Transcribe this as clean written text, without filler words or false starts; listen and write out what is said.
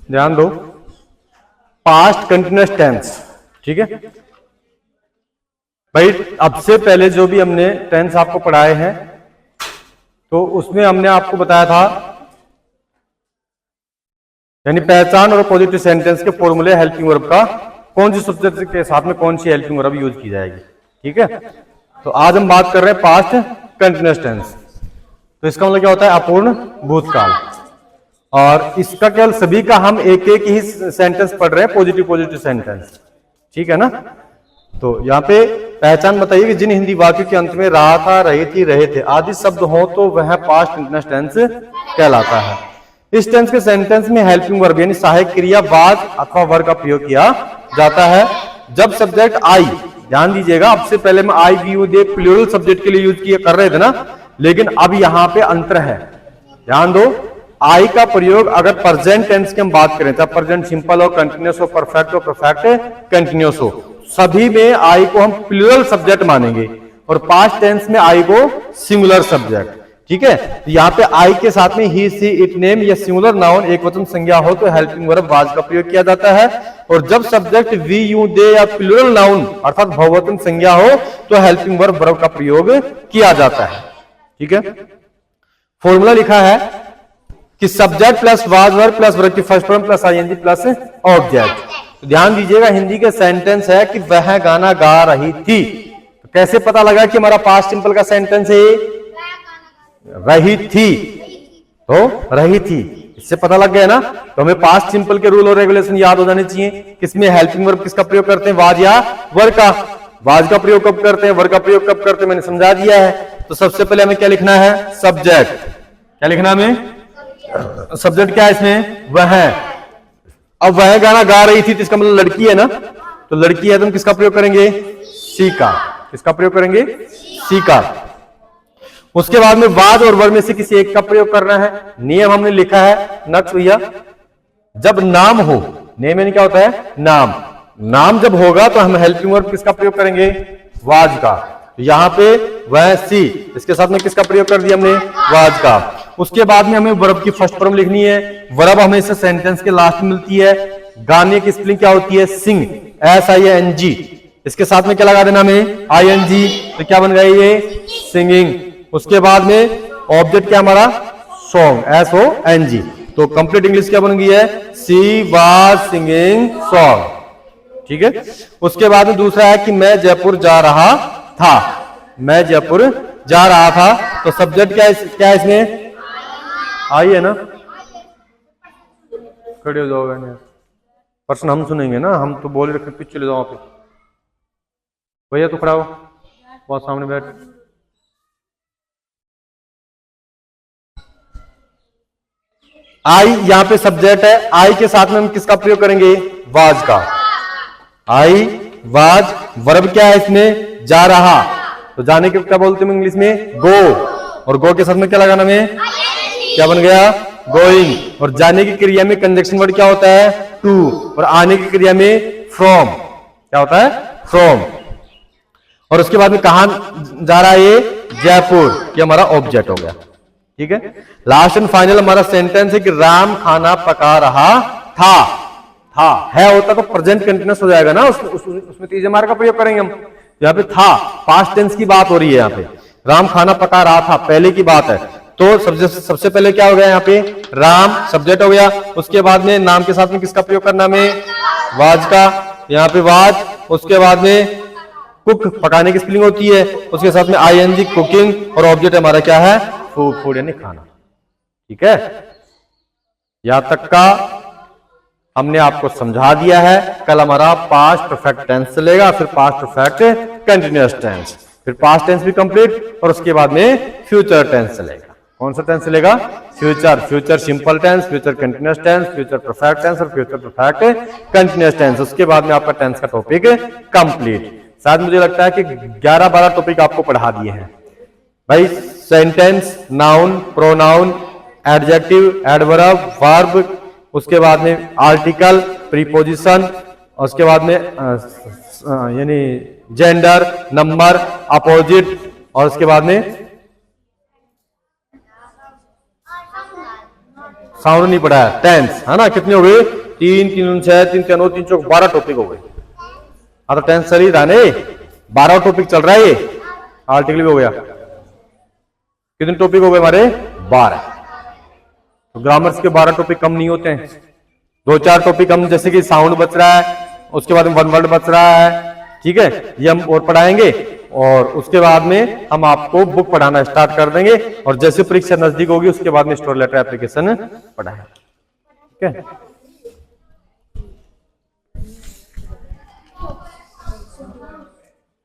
ध्यान दो, past continuous tense, ठीक है भाई। अब से पहले जो भी हमने टेंस आपको पढ़ाए हैं तो उसमें हमने आपको बताया था, यानी पहचान और पॉजिटिव सेंटेंस के फॉर्मूले हेल्पिंग वर्ब का कौन सी सब्जेक्ट के साथ में कौन सी हेल्पिंग वर्ब यूज की जाएगी, ठीक है। तो आज हम बात कर रहे हैं पास्ट कंटिन्यूअस टेंस। तो इसका मतलब क्या होता है, अपूर्ण भूतकाल। और इसका केवल सभी का हम एक एक ही सेंटेंस पढ़ रहे हैं, पॉजिटिव सेंटेंस, ठीक है ना। तो यहाँ पे पहचान बताइए कि जिन हिंदी वाक्यों के अंत में रहा था, रही थी, रहे थे आदि शब्द हो तो वह पास्ट कंटिन्यूअस टेंस कहलाता है। इस टेंस के सेंटेंस में हेल्पिंग वर्ब यानी सहायक क्रिया वाज अथवा वर्ब का प्रयोग किया जाता है जब सब्जेक्ट आई, ध्यान दीजिएगा, अब से पहले में I we you they plural subject के लिए यूज किया कर रहे थे ना, लेकिन अब यहां पे अंतर है। ध्यान दो, आई का प्रयोग अगर प्रेजेंट टेंस की हम बात करें, चाहे प्रेजेंट सिंपल हो, कंटिन्यूअस हो, परफेक्ट कंटिन्यूअस हो, सभी में आई को हम प्लूरल सब्जेक्ट मानेंगे और पास्ट टेंस में आई को सिंगुलर सब्जेक्ट, ठीक है। तो यहाँ पे आई के साथ में ही, सी, इट, नेम या सिंगुलर नाउन एक वचन संज्ञा हो तो हेल्पिंग वर्ब वाज का प्रयोग किया जाता है, और जब सब्जेक्ट वी, यू, दे या प्लूरल नाउन अर्थात बहुवचन संज्ञा हो तो हेल्पिंग वर्ब का प्रयोग किया जाता है, ठीक है। फॉर्मूला लिखा है कि subject plus was verb plus verb की first form plus ING plus object. तो ध्यान दीजिएगा, हिंदी के सेंटेंस है कि वह गाना गा रही थी। तो कैसे पता लगा कि हमारा पास्ट सिंपल का सेंटेंस है रही थी, तो रही थी, इससे पता लग गया ना। तो हमें पास्ट सिंपल के रूल और रेगुलेशन याद हो जाने चाहिए। किसमें हेल्पिंग वर्ब किसका प्रयोग करते हैं, वाज या वर्ब का। वाज का प्रयोग कब करते हैं, वर्ब का प्रयोग कब करते हैं, मैंने समझा दिया है। तो सबसे पहले हमें क्या लिखना है, सब्जेक्ट। क्या लिखना है हमें, सब्जेक्ट क्या है इसमें, वह। अब वह गाना गा रही थी तो इसका मतलब लड़की है ना, तो लड़की है तो हम किसका प्रयोग करेंगे, सी का। किसका प्रयोग करेंगे, सी का। उसके बाद में वाज और वर्ब में से किसी एक का प्रयोग करना है। नियम हमने लिखा है नक्श भैया, जब नाम हो, नेम यानी क्या होता है, नाम, नाम जब होगा तो हम हेल्पिंग वर्ब किसका प्रयोग करेंगे, वाज का। यहां पे वह सी, इसके साथ में किसका प्रयोग कर दिया हमने, वाज का। उसके बाद में हमें वर्ब की फर्स्ट फॉर्म लिखनी है। वर्ब हमेशा सेंटेंस के लास्ट में मिलती है। गाने की स्पेलिंग क्या होती है, सिंग, SING। इसके साथ में क्या लगा देना हमें, ING, तो क्या बन गया ये, सिंगिंग। उसके बाद में ऑब्जेक्ट क्या हमारा, सॉन्ग, SONG। तो कंप्लीट इंग्लिश क्या बन गई है, सी वाज सिंगिंग सॉन्ग, ठीक है। उसके बाद में दूसरा है कि मैं जयपुर जा रहा था, मैं जयपुर जा रहा था, तो सब्जेक्ट क्या है इसमें, आई है ना। खड़े हो जाओगे, प्रश्न हम सुनेंगे ना, हम तो बोले रखे, पीछे चले जाओ पे भैया, तो खड़ा हो, बहुत सामने बैठ। आई यहां पे सब्जेक्ट है, आई के साथ में हम किसका प्रयोग करेंगे, वाज का। आई वाज, वर्ब क्या है इसमें, जा रहा, तो जाने के क्या बोलते हैं इंग्लिश में, गो, और गो के साथ में क्या लगाना हमें, क्या बन गया, गोइंग। और जाने की क्रिया में कंजक्शन वर्ड क्या होता है, टू, और आने की क्रिया में फ्रॉम, क्या होता है, फ्रॉम। और उसके बाद में कहां जा रहा है ये, जयपुर, ये हमारा ऑब्जेक्ट हो गया, ठीक है। लास्ट एंड फाइनल हमारा सेंटेंस है कि राम खाना पका रहा था। था है होता तो प्रेजेंट कंटिन्यूअस हो जाएगा ना, उसमें तीसरे मार्ग का प्रयोग करेंगे हम। यहाँ पे था, पास्ट टेंस की बात हो रही है। यहाँ पे राम खाना पका रहा था, पहले की बात है, तो सबसे पहले क्या हो गया, यहाँ पे राम सब्जेक्ट हो गया। उसके बाद में नाम के साथ में किसका प्रयोग करना में, वाज का, यहाँ पे वाज। उसके बाद में कुक, पकाने की स्पेलिंग होती है, उसके साथ में ING, कुकिंग, और ऑब्जेक्ट हमारा क्या है, फूड यानी खाना, ठीक है। यहां तक का हमने आपको समझा दिया है। कल हमारा पास्ट परफेक्ट टेंस चलेगा, फिर पास्ट परफेक्ट कंटिन्यूअस टेंस, फिर पास्ट टेंस भी कंप्लीट, और उसके बाद में फ्यूचर टेंस चलेगा। कौन सा टेंस चलेगा, future, future simple tense, future continuous tense, future perfect tense और फ्यूचर परफेक्ट कंटिन्यूअस टेंस। उसके बाद में आपका टेंस का टॉपिक कंप्लीट। शायद मुझे लगता है कि 11-12 टॉपिक आपको पढ़ा दिए हैं भाई। Sentence, noun, pronoun, adjective, adverb, verb, उसके बाद में आर्टिकल, प्रीपोजिशन, उसके बाद में यानी जेंडर, नंबर, अपोजिट, और उसके बाद में साउंड नहीं पढ़ा है, टेंस है ना। कितने हो गए? 3 3 6 3 3 3 4 12 टॉपिक हो गए। हाँ तो टेंस चल ही रहा नहीं, 12 टॉपिक चल रहा है ये। आर्टिकल भी हो गया। कितने टॉपिक हो गए हमारे? 12। तो ग्रामर्स के 12 टॉपिक कम नहीं होते हैं। 2-4 टॉपिक हम, जैसे कि साउंड बच रहा है, उसके बाद में वन वर्ड बच रहा है, ठीक है, ये हम और पढ़ाएंगे। और उसके बाद में हम आपको बुक पढ़ाना स्टार्ट कर देंगे, और जैसे परीक्षा नजदीक होगी उसके बाद में स्टोरी लेटर एप्लीकेशन पढ़ाएंगे, ठीक है।